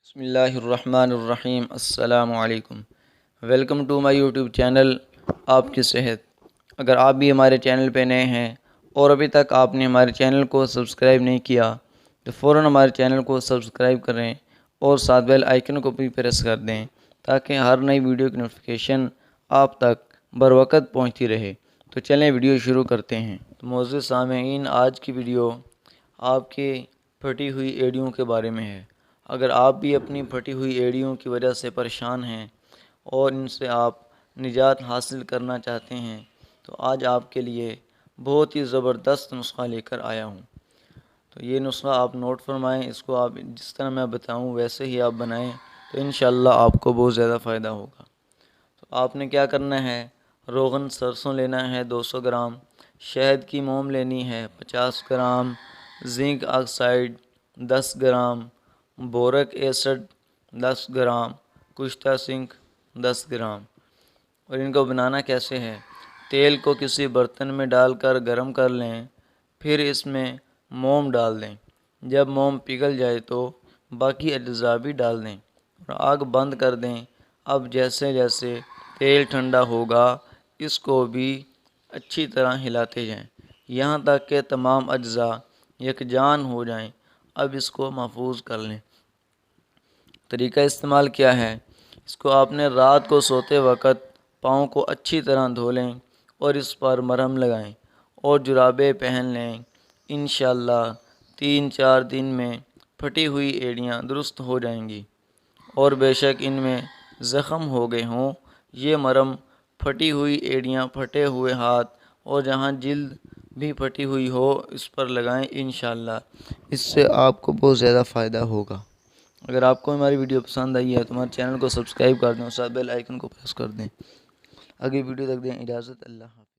بسم اللہ الرحمن الرحیم۔ السلام علیکم۔ Welcome to my YouTube channel آپ کی صحت۔ اگر آپ بھی ہمارے چینل پہ نئے ہیں اور ابھی تک آپ نے ہمارے چینل کو سبسکرائب نہیں کیا تو فوراً ہمارے چینل کو سبسکرائب کریں اور ساتھ بیل آئیکن کو بھی پریس کر دیں تاکہ ہر نئی ویڈیو کی نوٹیفیکیشن آپ تک بروقت پہنچتی رہے۔ تو چلیں ویڈیو شروع کرتے ہیں۔ تو معزز سامعین، آج کی ویڈیو آپ کی پھٹی ہوئی ایڑیوں کے بارے میں ہے۔ اگر آپ بھی اپنی پھٹی ہوئی ایڑیوں کی وجہ سے پریشان ہیں اور ان سے آپ نجات حاصل کرنا چاہتے ہیں تو آج آپ کے لیے بہت ہی زبردست نسخہ لے کر آیا ہوں۔ تو یہ نسخہ آپ نوٹ فرمائیں، اس کو آپ جس طرح میں بتاؤں ویسے ہی آپ بنائیں تو انشاءاللہ آپ کو بہت زیادہ فائدہ ہوگا۔ تو آپ نے کیا کرنا ہے، روغن سرسوں لینا ہے 200 گرام، شہد کی موم لینی ہے 50 gram, zinc oxide 10 gram, بورک acid 10 gram, Kushta sink 10 gram. اور ان کو بنانا کیسے ہے، تیل کو کسی برتن میں ڈال کر گرم کر لیں، پھر اس میں موم ڈال دیں۔ جب موم پگھل جائے تو باقی اجزاء بھی ڈال دیں اور آگ بند کر دیں۔ اب جیسے جیسے تیل ٹھنڈا ہوگا اس کو بھی اچھی طرح ہلاتے جائیں یہاں تک کہ تمام اجزاء یکجان ہو جائیں۔ اب اس کو محفوظ کر لیں۔ طریقہ استعمال کیا ہے، اس کو آپ نے رات کو سوتے وقت پاؤں کو اچھی طرح دھو لیں اور اس پر مرہم لگائیں اور جرابیں پہن لیں۔ انشاءاللہ 3-4 دن میں پھٹی ہوئی ایڑیاں درست ہو جائیں گی، اور بے شک ان میں زخم ہو گئے ہوں۔ یہ مرہم پھٹی ہوئی ایڑیاں، پھٹے ہوئے ہاتھ اور جہاں جلد بھی پھٹی ہوئی ہو اس پر لگائیں۔ انشاءاللہ اس سے آپ کو بہت زیادہ فائدہ ہوگا۔ اگر آپ کو ہماری ویڈیو پسند آئی ہے تو ہمارے چینل کو سبسکرائب کر دیں اور ساتھ بیل آئیکن کو پریس کر دیں۔ اگلی ویڈیو تک دیں اجازت، اللہ حافظ۔